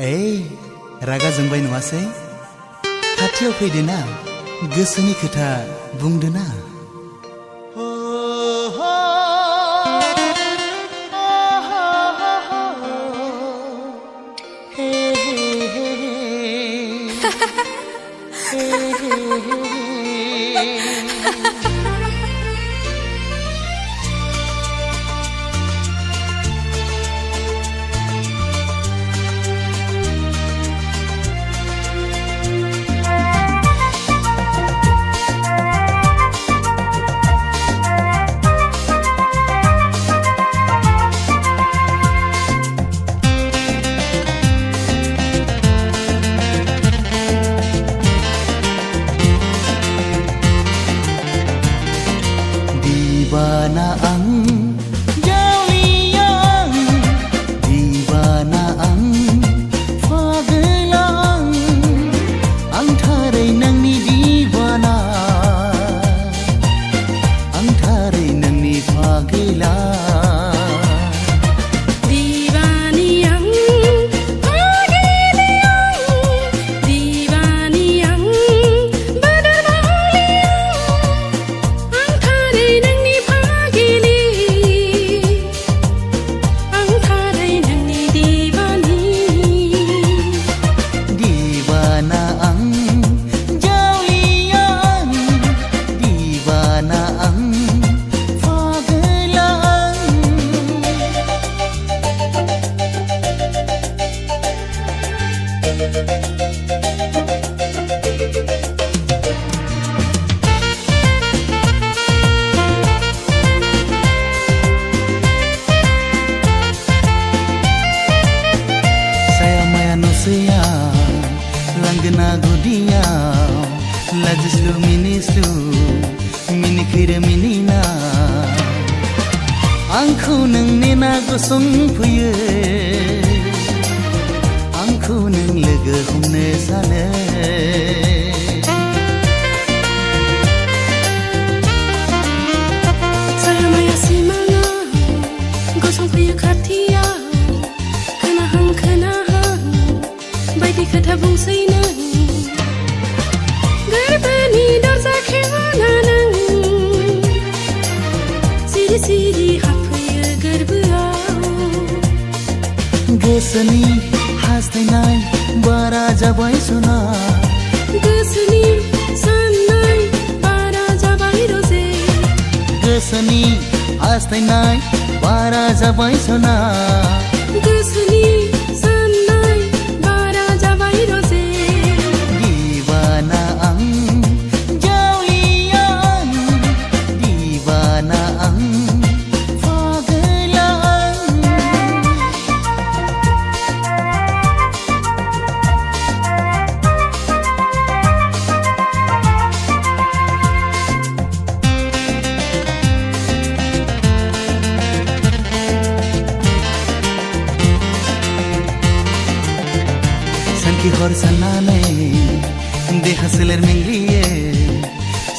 रागा जोंबाय नङासै? खाथियाव फैदोना, गोसोनि खोथा बुंदोना। Dibana ang jauliang, dibana ang fagelang, ang taray nangni dibana, ang taray nangni fagelang. Langgana gudia, lajislu minislu, minikira minina. Angku nang nena gosong puye, angku nang lega humne sane. Saya maya simanga, gosong puye katia, kenahang, baiti kata bungsina. Garbani darza khwana nang, siri hapya garbua. Gesani hastinai bara jabai sona, Gesani sanai bara jabai roze. Gesani hastinai bara jabai sona. Gesani sanai bara jabai roze. Dibana ang jauliang, dibana ang fagelang. Sanki hor sanane, deha seler mengliye.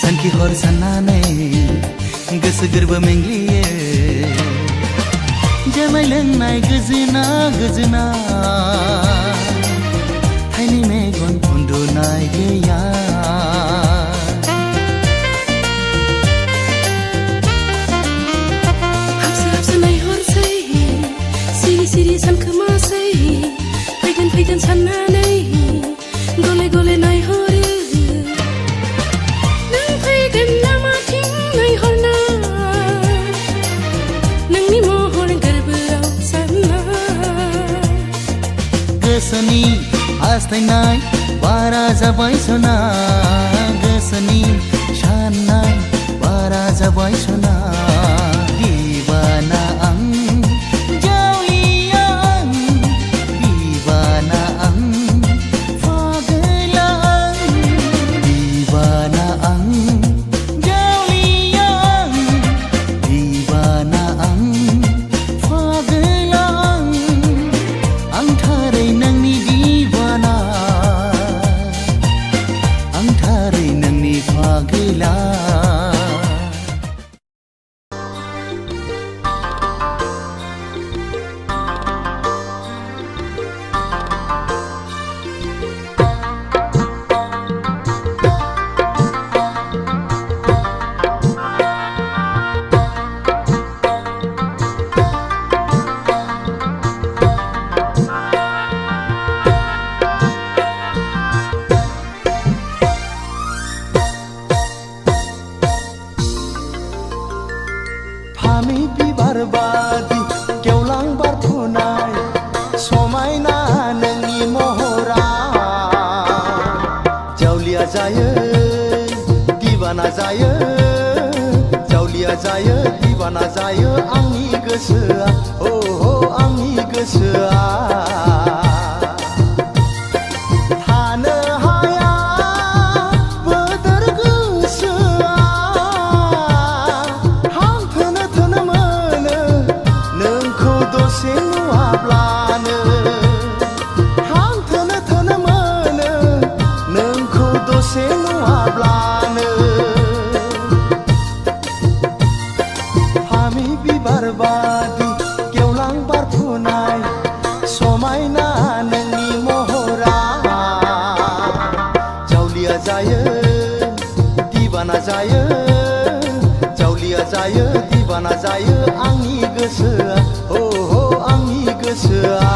Sanki hor sanane, gas garba mengliye. Jamai lengnai gazina gazina, haini megon undo nai geya. Hapsa nai hor say, siri sam kema say. Paigan sananai, gole nai hor. Nang paigan nama ting nai hor na, nang ni mohor garbau sana. Gesani hastinai bara jabai sona, gesani shanai bara jabai sona. Dibana ang jauliang, dibana ang fagelang. Dibana ang jauliang, dibana ang fagelang. Ang taray nangni dibana, ang taray nangni fagelang. जायो जावलिया जायो दिवाना जायो आंनि गोसोआ हो आंनि गोसोआ थानो हाया बोदोर गोसोआ हां थोनो थोनो मोनो नोंखौ दसे नुवाब्लानो हां थोनो थोनो मोनो नोंखौ दसे नुवाब्लानो फामि बिबार बादि गेवलां बारफुनाय समायना नोंनि महरा जावलिया जायो दिवाना जायो जावलिया जायो दिवाना जायो आंनि गोसोआ हो आंनि गोसोआ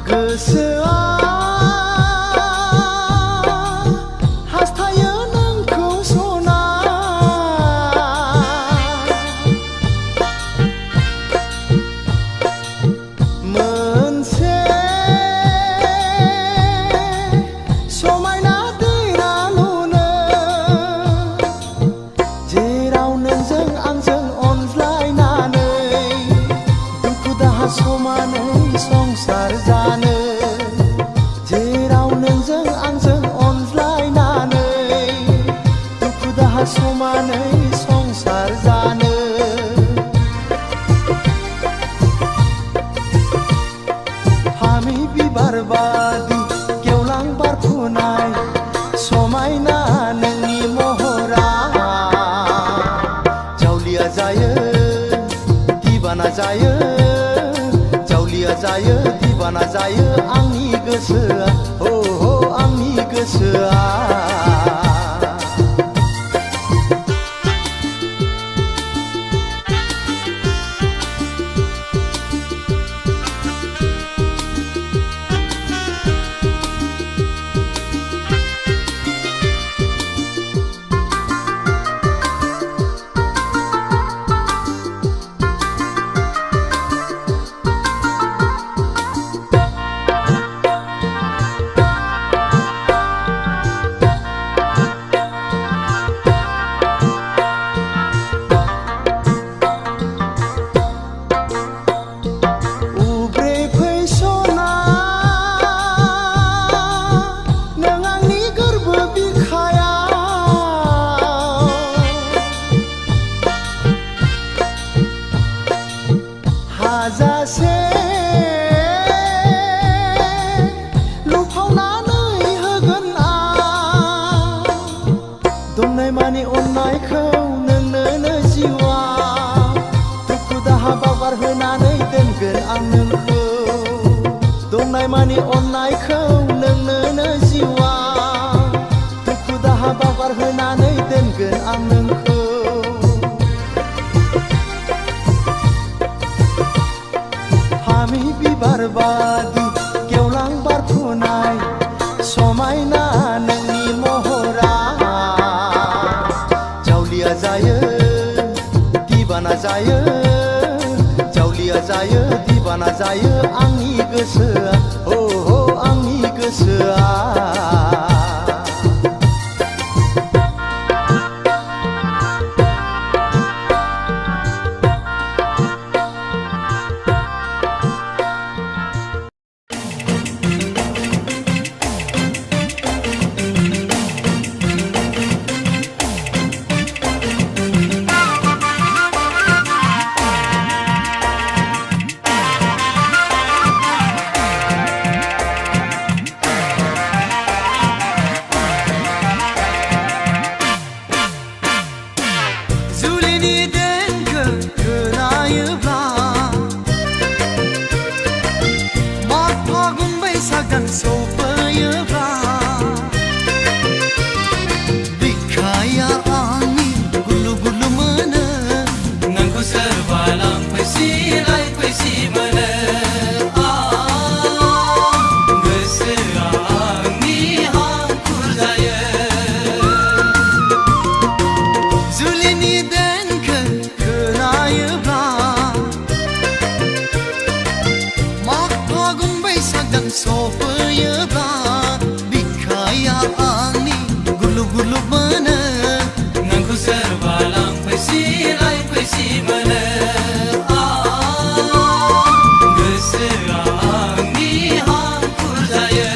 गोसोआ हास्थायो नोंखौ सना मोनसे समायना दैरा लुनो जेराव नोंजों आंजों अनज्लायनानै दुखु दाहा समानै संसार जानो जेराव नोंजों आंजों अनज्लायनानै दुखु दाहा समानै संसार जानो फामि बिबार बादि गेवलां बारफुनाय समायना नोंनि महरा जावलिया जायो दिवाना जायो जावलिया जायो दिवाना जायो आंनि गोसोआ हो आंनि गोसोआ हाजासे लुफावनानै होगोन आं दंनाय मानि अननायखौ नोंनो जिउआ दुखु दाहा बावगारहोनानै दोनगोन आं नोंखौ दंनाय मानि अननायखौ नोंनो जिउआ दुखु दाहा बावगारहोनानै दोनगोन आं नोंखौ फामि बिबार बादि गेवलां बारफुनाय समायना नोंनि महरा जावलिया जायो दिवाना जायो जावलिया जायो दिवाना जायो आंनि गोसोआ हो आंनि गोसोआ बैसागदान सफैयोब्ला बिखाया आंनि गुरलुब गुरलुब मोनो नोंखौ सोरबा लांफैसि लायफैसि मोनो गोसोआ आंनि हांखुर जायो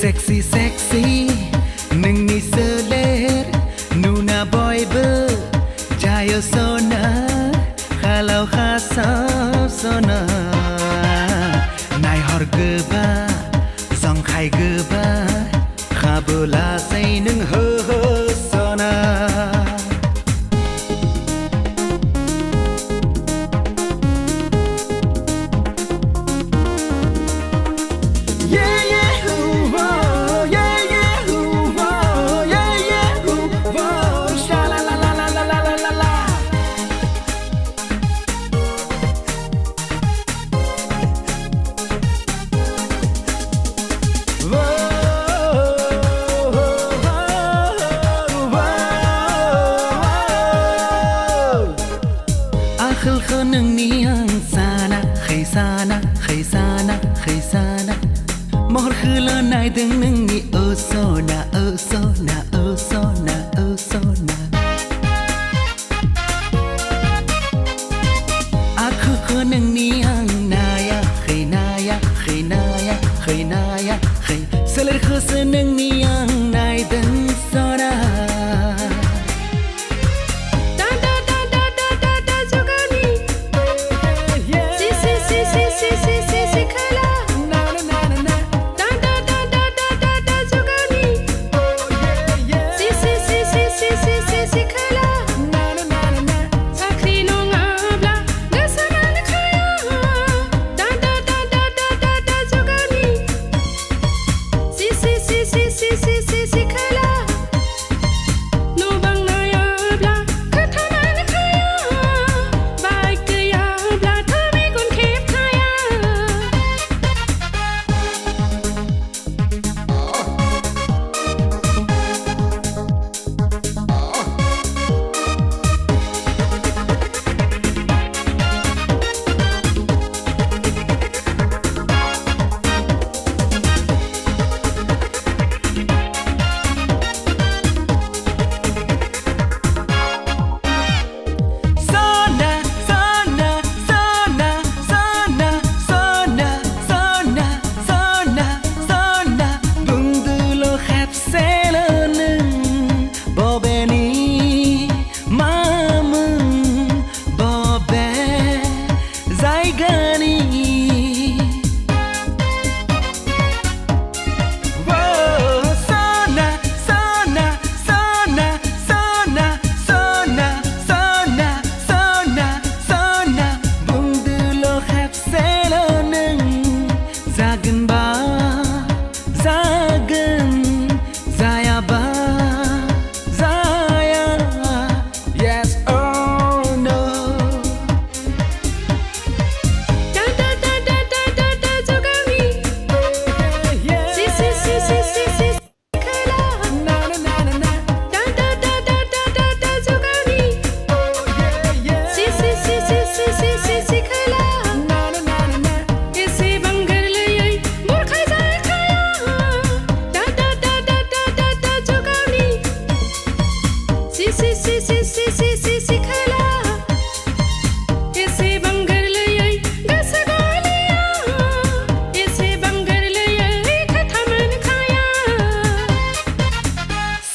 Sexy sexy nâng ni sơ lết nuna boy bơ jayo sona kalau khasap sona nai hor geba zong khai geba khabula say nâng hơ hơ sona Mohor khula nai deng neng ni oh sona oh sona oh sona oh sona aku ko neng ni ang naya khai naya khai naya khai naya khai seler ko seneng ni ang nai deng sona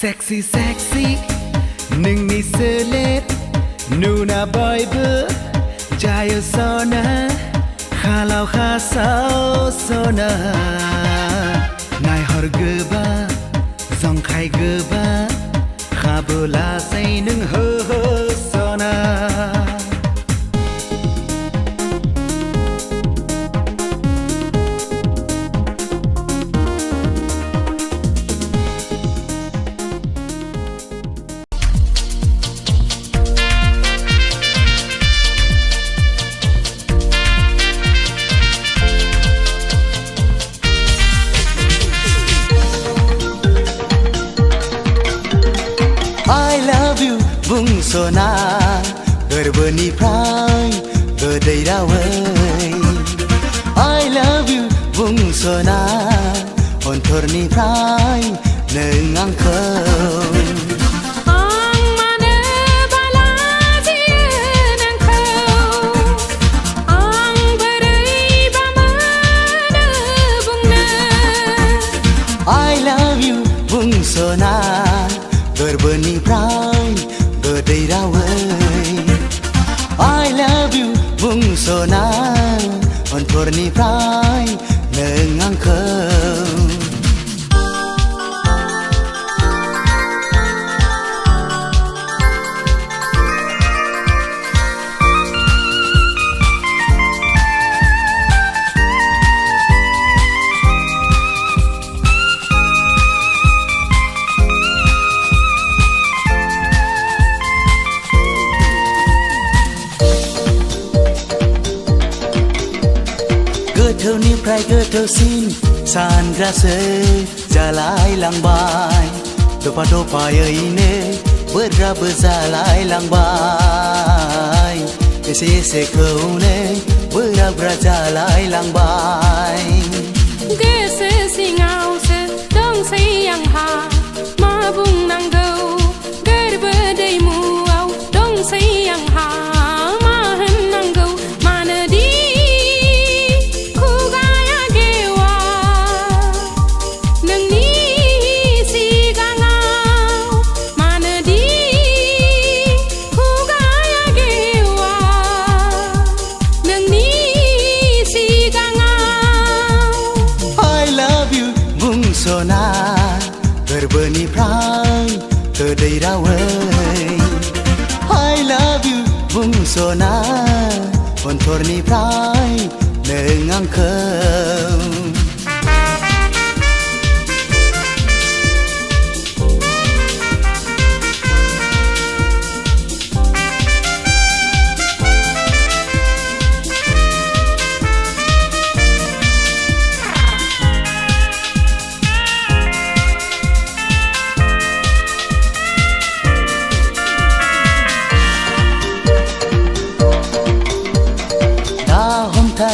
Sexy sexy nâng ni sơ lết nuna boy bơ jayo sona kalau khasau sona nai hor geba zong khai geba khabula say nâng hơ hơ sona Sona berbunyi-prai berdai-dawai I love you bung sona ontor-ni-prai nengang kau I love you बुंस'ना गोरबोनिफ्राय गोदै रावै I love you बुंस'ना अनथरनिफ्राय नों आंखौ गोथौनिफ्राय गोथौसिन सानग्रासो जालायलांबाय दफा दफायैनो बोराबो जालायलांबाय एसे एसेखौनो बोराब्रा जालायलांबाय गोसो सिङावसो दंसै आंहा मा बुंनांगौ गोरबो दैमुआव दंसै आंहा मा होननांगौ मानोदि बुंस'ना गोरबोनिफ्राय गोदै रावै I love you बुंस'ना अनथरनिफ्राय नों आंखौ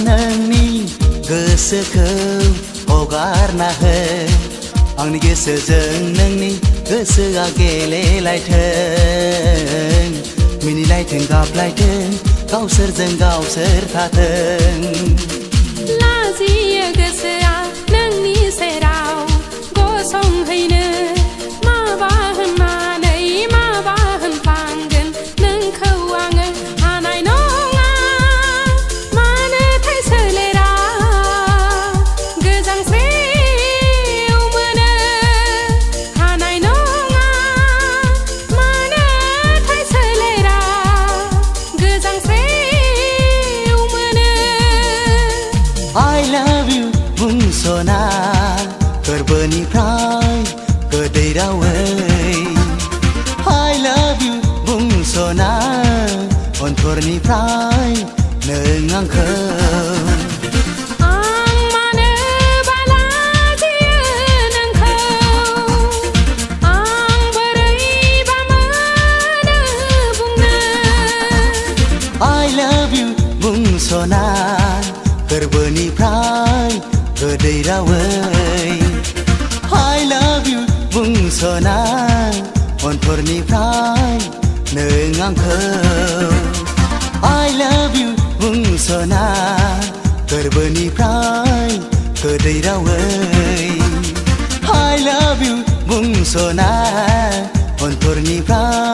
नोंनि गोसोखौ हगारना हो आंनि गोसोजों नोंनि गोसोआ गेलेलायथों मिनिलायथों गाबलायथों गावसोरजों गावसोर थाथों लाजियो गोसोआ नोंनि सेराव गसंहैनो माबा होननानै माबा होनफ्लांगोन नोंखौ आङो हानाय नङा मानोथाय सोलेरा गोजांस्रिउ मोनो हानाय नङा मानोथाय सोलेरा गोजांस्रिउ मोनो I love you बुंस'ना गोरबोनिफ्राय गोदै रावै I love you बुंस'ना अनथरनिफ्राय नों आंखौ आं मानोबा लाजियो नोंखौ आं बोरैबा मोनो बुंनो I love you बुंस'ना गोरबोनिफ्राय गोदै रावै I love you बुंस'ना अनथरनिफ्राय नों आंखौ I love you बुंस'ना गोरबोनिफ्राय गोदै रावै I love you बुंस'ना अनथरनिफ्राय